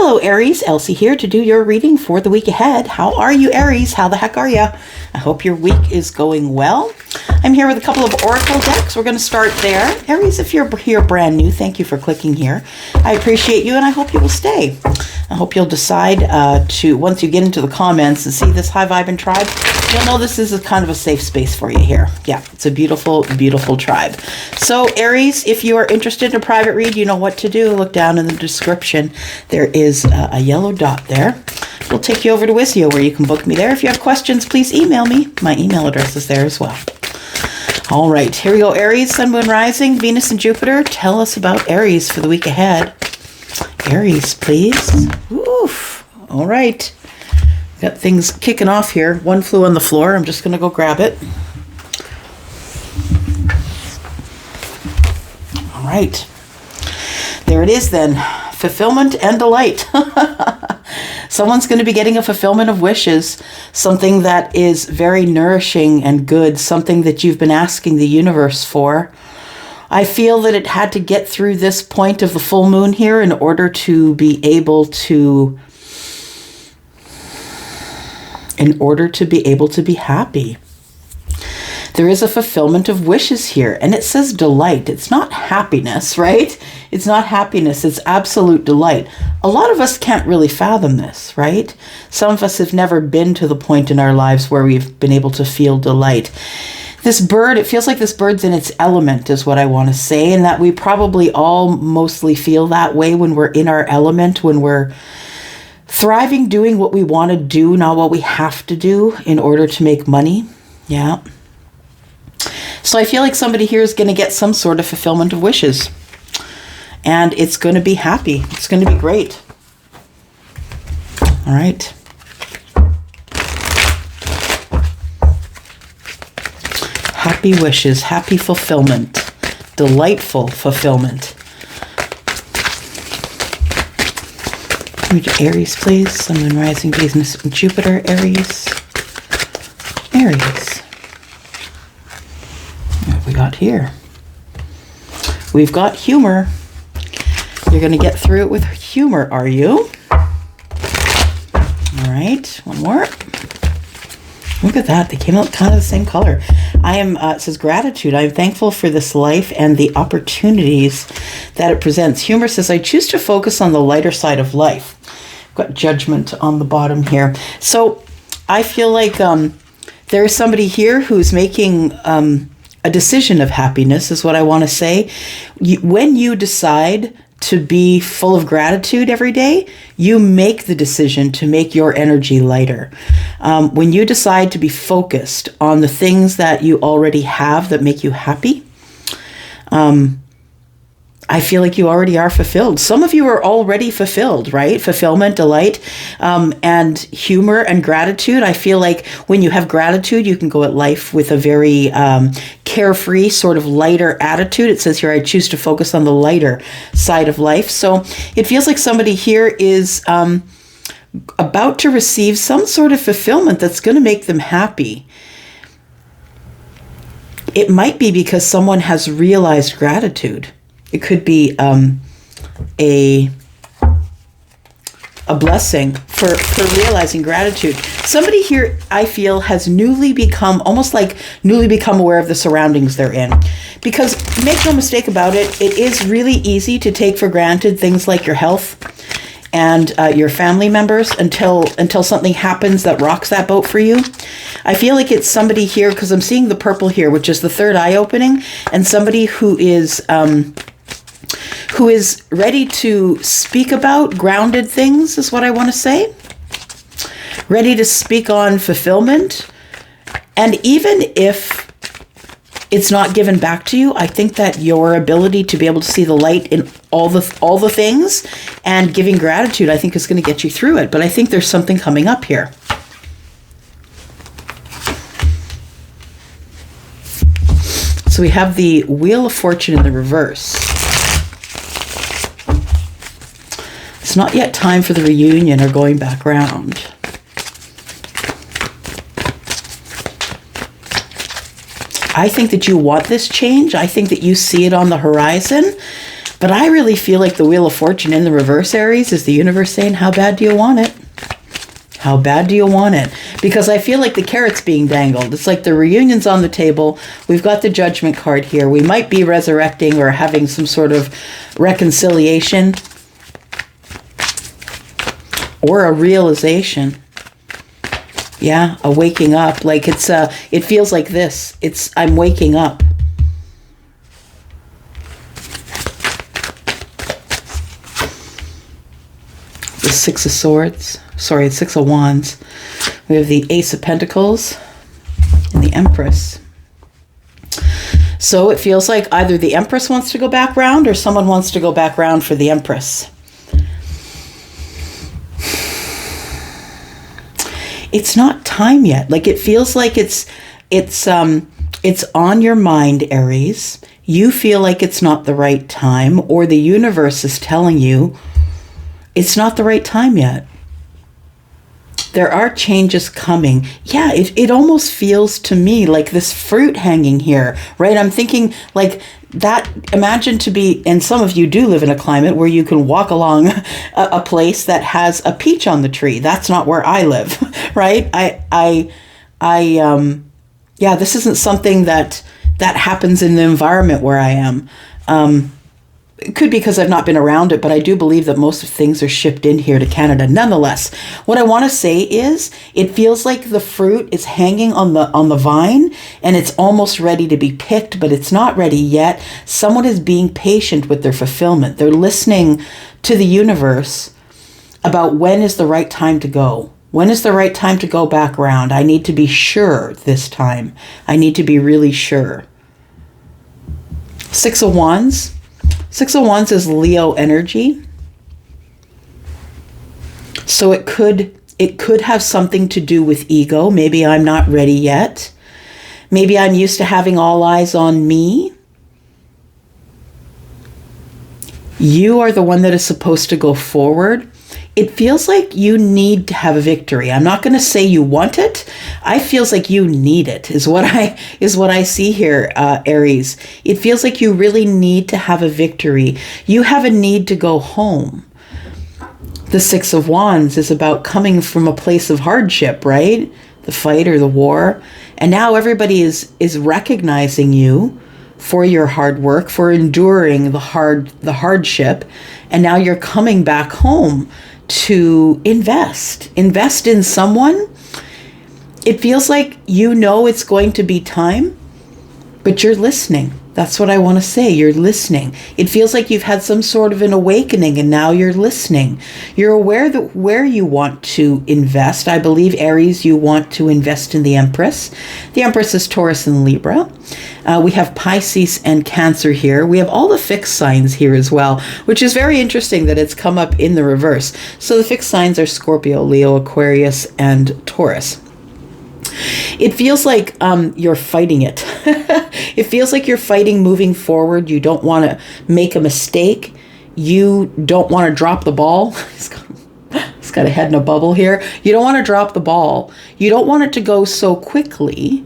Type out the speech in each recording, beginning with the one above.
Hello Aries, Elsie here to do your reading for the week ahead. How are you Aries? How the heck are you? I hope your week is going well. I'm here with a couple of oracle decks. We're going to start there. Aries, if you're here brand new, thank you for clicking here. I appreciate you and I hope you will stay. I hope you'll decide to, once you get into the comments and see this high vibe and tribe, you'll know this is a kind of a safe space for you here. Yeah, it's a beautiful, beautiful tribe. So Aries, if you are interested in a private read, you know what to do. Look down in the description. There is a yellow dot there. We'll take you over to Wisio where you can book me there. If you have questions, please email me. My email address is there as well. All right, here we go. Aries, Sun, Moon, Rising, Venus, and Jupiter. Tell us about Aries for the week ahead. Aries, please. Oof. All right. Got things kicking off here. One flew on the floor. I'm just going to go grab it. All right. There it is then. Fulfillment and delight. Someone's going to be getting a fulfillment of wishes, something that is very nourishing and good, something that you've been asking the universe for. I feel that it had to get through this point of the full moon here in order to be able to be happy. There is a fulfillment of wishes here, and it says delight. It's not happiness, right? It's not happiness. It's absolute delight. A lot of us can't really fathom this, right? Some of us have never been to the point in our lives where we've been able to feel delight. This bird, it feels like this bird's in its element is what I want to say, and that we probably all mostly feel that way when we're in our element, when we're thriving, doing what we want to do, not what we have to do in order to make money. Yeah. So I feel like somebody here is going to get some sort of fulfillment of wishes. And it's going to be happy. It's going to be great. All right. Happy wishes, happy fulfillment, delightful fulfillment. Aries, please. Sun, Moon, Rising, Venus, and Jupiter. Aries. Aries. What have we got here? We've got humor. You're going to get through it with humor, are you? All right. One more. Look at that. They came out kind of the same color. It says gratitude. I am thankful for this life and the opportunities that it presents. Humor says, I choose to focus on the lighter side of life. I've got judgment on the bottom here. So I feel like there is somebody here who's making a decision of happiness, is what I want to say. When you decide to be full of gratitude every day, you make the decision to make your energy lighter. When you decide to be focused on the things that you already have that make you happy, I feel like you already are fulfilled. Some of you are already fulfilled, right? Fulfillment, delight, and humor and gratitude. I feel like when you have gratitude, you can go at life with a very carefree, sort of lighter attitude. It says here, I choose to focus on the lighter side of life. So it feels like somebody here is about to receive some sort of fulfillment that's going to make them happy. It might be because someone has realized gratitude. It could be a blessing for realizing gratitude. Somebody here, I feel, has newly become aware of the surroundings they're in. Because make no mistake about it, it is really easy to take for granted things like your health and your family members until something happens that rocks that boat for you. I feel like it's somebody here, because I'm seeing the purple here, which is the third eye opening, and somebody who is ready to speak about grounded things, is what I want to say. Ready to speak on fulfillment. And even if it's not given back to you, I think that your ability to be able to see the light in all the things and giving gratitude, I think, is going to get you through it. But I think there's something coming up here. So we have the Wheel of Fortune in the reverse. It's not yet time for the reunion or going back round. I think that you want this change. I think that you see it on the horizon. But I really feel like the Wheel of Fortune in the reverse, Aries, is the universe saying, how bad do you want it? How bad do you want it? Because I feel like the carrot's being dangled. It's like the reunion's on the table. We've got the Judgment card here. We might be resurrecting or having some sort of reconciliation or a realization. Yeah, a waking up. Like it feels like this. I'm waking up. The Six of Swords. Sorry, it's Six of Wands. We have the Ace of Pentacles and the Empress. So it feels like either the Empress wants to go back round or someone wants to go back round for the Empress. It's not time yet. Like it feels like it's on your mind, Aries. You feel like it's not the right time, or the universe is telling you it's not the right time yet. There are changes coming. Yeah, it almost feels to me like this fruit hanging here, right? I'm thinking like that. Imagine to be, and some of you do live in a climate where you can walk along a place that has a peach on the tree. That's not where I live, right? Yeah, this isn't something that happens in the environment where I am. It could be because I've not been around it, but I do believe that most of things are shipped in here to Canada. Nonetheless, what I want to say is it feels like the fruit is hanging on the vine and it's almost ready to be picked, but it's not ready yet. Someone is being patient with their fulfillment. They're listening to the universe about when is the right time to go. When is the right time to go back around? I need to be sure this time. I need to be really sure. Six of Wands. Six of Wands is Leo energy. So it could have something to do with ego. Maybe I'm not ready yet. Maybe I'm used to having all eyes on me. You are the one that is supposed to go forward. It feels like you need to have a victory. I'm not going to say you want it. I feels like you need it is what I see here, Aries. It feels like you really need to have a victory. You have a need to go home. The Six of Wands is about coming from a place of hardship, right? The fight or the war. And now everybody is recognizing you for your hard work, for enduring the hardship. And now you're coming back home to invest in someone. It feels like you know it's going to be time, but you're listening. That's what I want to say. You're listening. It feels like you've had some sort of an awakening and now you're listening. You're aware that where you want to invest. I believe, Aries, you want to invest in the Empress. The Empress is Taurus and Libra. We have Pisces and Cancer here. We have all the fixed signs here as well, which is very interesting that it's come up in the reverse. So the fixed signs are Scorpio, Leo, Aquarius, and Taurus. It feels like you're fighting it. It feels like you're fighting moving forward. You don't want to make a mistake. You don't want to drop the ball. It's got a head in a bubble here. You don't want to drop the ball. You don't want it to go so quickly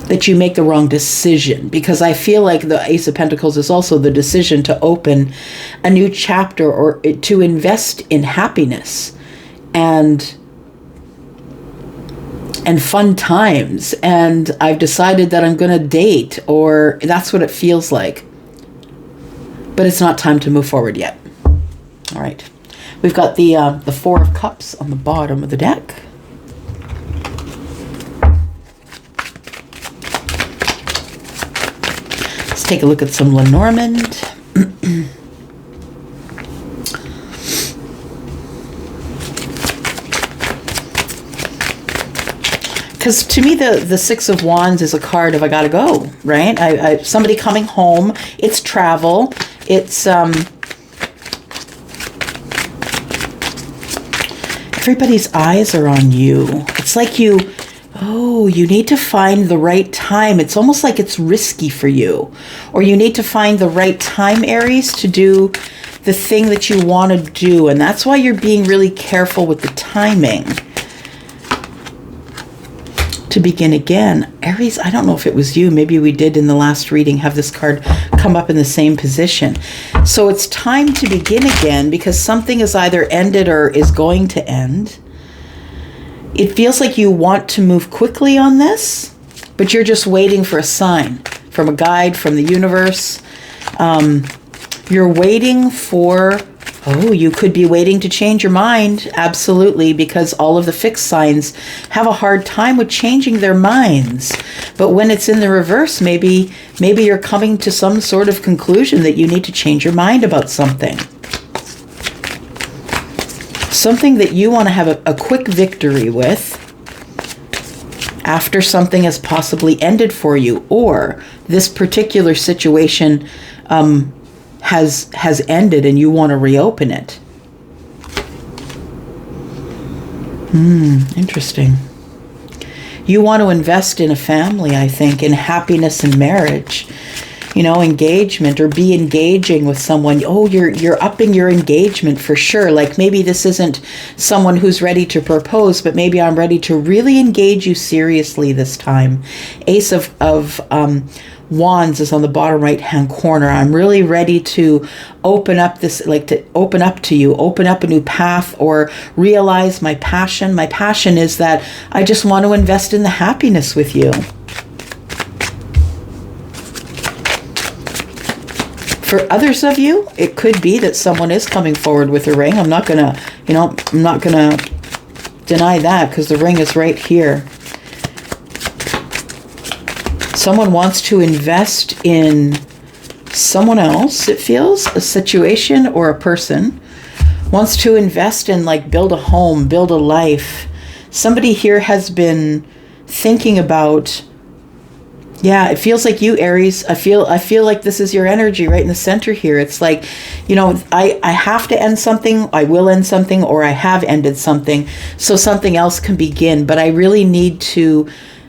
that you make the wrong decision, because I feel like the Ace of Pentacles is also the decision to open a new chapter or to invest in happiness and fun times. And I've decided that I'm going to date, or that's what it feels like. But it's not time to move forward yet. All right. We've got the Four of Cups on the bottom of the deck. Let's take a look at some Lenormand. Because to me, the Six of Wands is a card of I gotta go, right? Somebody coming home. It's travel. It's everybody's eyes are on you. It's like you need to find the right time. It's almost like it's risky for you. Or you need to find the right time, Aries, to do the thing that you want to do. And that's why you're being really careful with the timing. to begin again. Aries, I don't know if it was you. Maybe we did in the last reading have this card come up in the same position. So it's time to begin again because something is either ended or is going to end. It feels like you want to move quickly on this, but you're just waiting for a sign from a guide, from the universe. You're waiting for... Oh, you could be waiting to change your mind. Absolutely, because all of the fixed signs have a hard time with changing their minds. But when it's in the reverse, maybe you're coming to some sort of conclusion that you need to change your mind about something. Something that you want to have a quick victory with after something has possibly ended for you, or this particular situation has ended and you want to reopen it. Interesting. You want to invest in a family, I think, in happiness and marriage, engagement, or be engaging with someone. Oh, you're upping your engagement for sure. Like maybe this isn't someone who's ready to propose, but maybe I'm ready to really engage you seriously this time. Ace of Wands is on the bottom right hand corner. I'm really ready to open up to open up to you, open up a new path, or realize my passion. My passion is that I just want to invest in the happiness with you. For others of you, it could be that someone is coming forward with a ring. I'm not gonna deny that because the ring is right here. Someone wants to invest in someone else, it feels, a situation or a person. Wants to invest in, like, build a home, build a life. Somebody here has been thinking about, it feels like you, Aries. I feel like this is your energy right in the center here. It's like, I have to end something, I will end something, or I have ended something so something else can begin. But I really need to...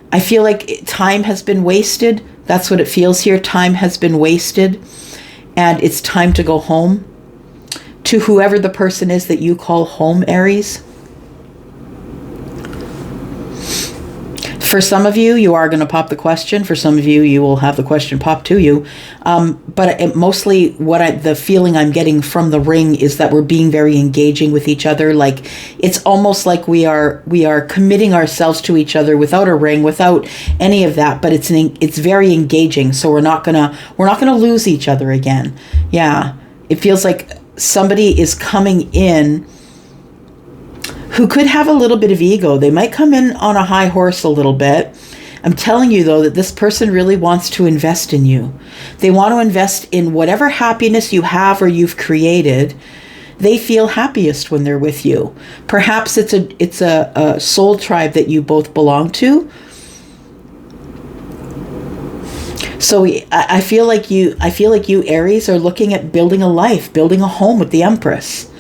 I feel like time has been wasted. That's what it feels here. Time has been wasted. And it's time to go home to whoever the person is that you call home, Aries. For some of you, you are going to pop the question. For some of you, you will have the question pop to you. But mostly the feeling I'm getting from the ring is that we're being very engaging with each other. Like it's almost like we are committing ourselves to each other without a ring, without any of that. But it's very engaging. So we're not gonna lose each other again. Yeah, it feels like somebody is coming in who could have a little bit of ego. They might come in on a high horse a little bit. I'm telling you, though, that this person really wants to invest in you. They want to invest in whatever happiness you have or you've created. They feel happiest when they're with you. Perhaps it's a soul tribe that you both belong to. So I feel like you, Aries, are looking at building a life, building a home with the Empress.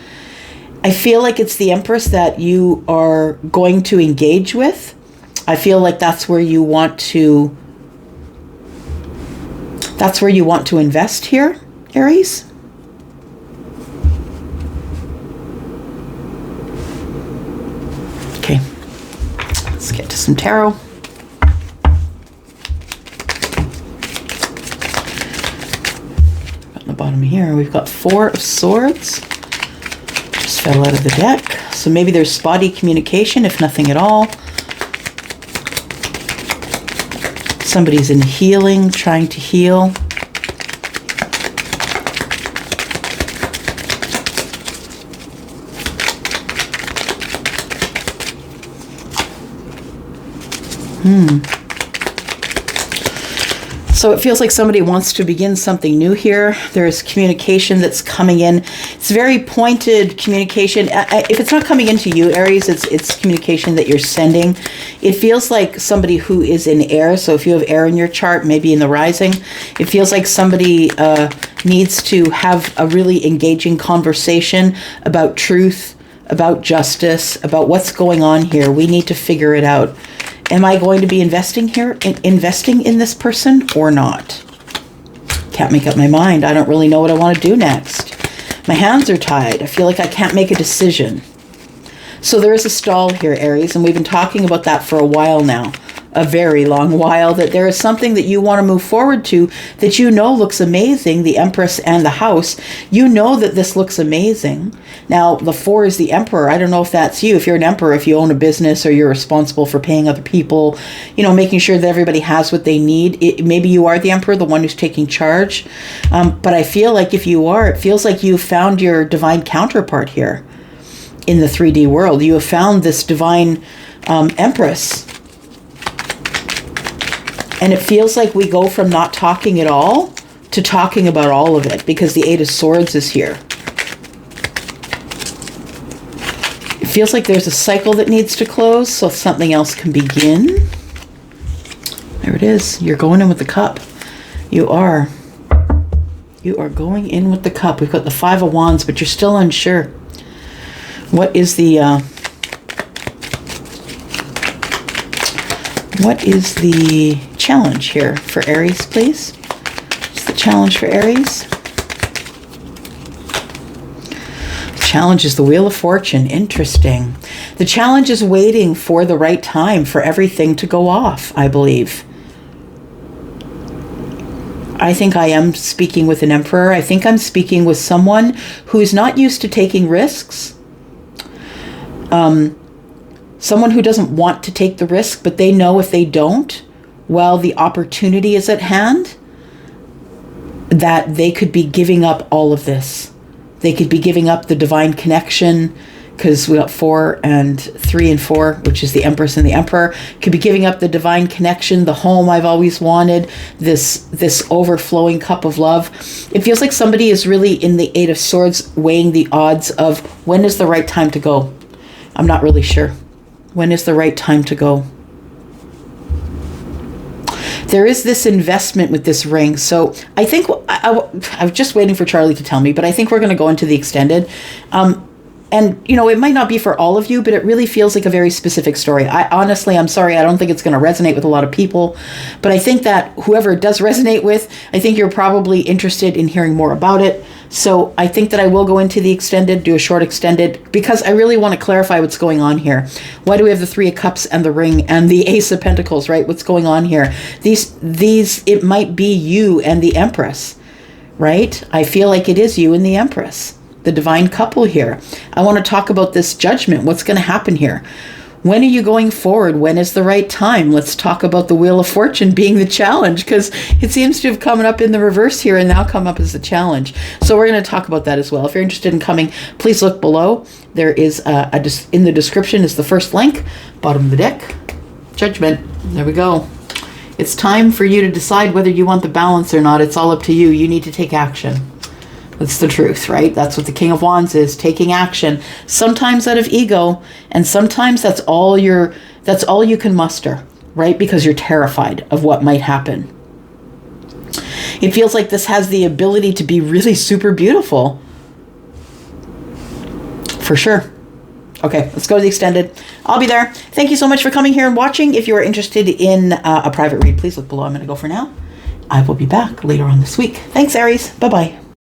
I feel like it's the Empress that you are going to engage with. I feel like that's where you want to invest here, Aries. Okay. Let's get to some tarot. On the bottom here, we've got 4 of Swords. Just fell out of the deck. So maybe there's spotty communication, if nothing at all. Somebody's in healing, trying to heal. So it feels like somebody wants to begin something new here. There's communication that's coming in. It's very pointed communication. If it's not coming into you, Aries, it's communication that you're sending. It feels like somebody who is in air. So if you have air in your chart, maybe in the rising, it feels like somebody needs to have a really engaging conversation about truth, about justice, about what's going on here. We need to figure it out. Am I going to be investing in this person or not? Can't make up my mind. I don't really know what I want to do next. My hands are tied. I feel like I can't make a decision. So there is a stall here, Aries, and we've been talking about that for a while now. a very long while, that there is something that you want to move forward to that you know looks amazing, the Empress and the House. You know that this looks amazing. Now, the 4 is the Emperor. I don't know if that's you. If you're an Emperor, if you own a business or you're responsible for paying other people, you know, making sure that everybody has what they need. Maybe you are the Emperor, the one who's taking charge. But I feel like if you are, it feels like you found your divine counterpart here in the 3D world. You have found this divine Empress. And it feels like we go from not talking at all to talking about all of it, because the 8 of Swords is here. It feels like there's a cycle that needs to close so something else can begin. There it is. You're going in with the Cup. You are. You are going in with the Cup. We've got the 5 of Wands, but you're still unsure. What is the challenge here for Aries, please? What's the challenge for Aries? The challenge is the Wheel of Fortune. Interesting. The challenge is waiting for the right time for everything to go off, I believe. I think I am speaking with an Emperor. I think I'm speaking with someone who is not used to taking risks. Someone who doesn't want to take the risk, but they know if they don't, well, the opportunity is at hand, that they could be giving up all of this. They could be giving up the divine connection, because we got 4 and 3 and 4, which is the Empress and the Emperor. Could be giving up the divine connection, the home I've always wanted, this overflowing cup of love. It feels like somebody is really in the 8 of Swords weighing the odds of when is the right time to go. I'm not really sure. When is the right time to go? There is this investment with this ring. So I think, I was just waiting for Charlie to tell me, but I think we're going to go into the extended. And, you know, it might not be for all of you, but it really feels like a very specific story. Honestly, I'm sorry, I don't think it's going to resonate with a lot of people. But I think that whoever it does resonate with, I think you're probably interested in hearing more about it. So I think that I will go into the extended, do a short extended, because I really want to clarify what's going on here. Why do we have the 3 of Cups and the ring and the Ace of Pentacles, right? What's going on here? These, it might be you and the Empress, right? I feel like it is you and the Empress, the divine couple here. I want to talk about this judgment. What's going to happen here? When are you going forward? When is the right time? Let's talk about the Wheel of Fortune being the challenge, because it seems to have come up in the reverse here and now come up as the challenge. So we're going to talk about that as well. If you're interested in coming, please look below. There is in the description is the first link, bottom of the deck, Judgment. There we go. It's time for you to decide whether you want the balance or not. It's all up to you. You need to take action. That's the truth, right? That's what the King of Wands is, taking action. Sometimes out of ego, and sometimes that's all you can muster, right? Because you're terrified of what might happen. It feels like this has the ability to be really super beautiful. For sure. Okay, let's go to the extended. I'll be there. Thank you so much for coming here and watching. If you are interested in a private read, please look below. I'm going to go for now. I will be back later on this week. Thanks, Aries. Bye-bye.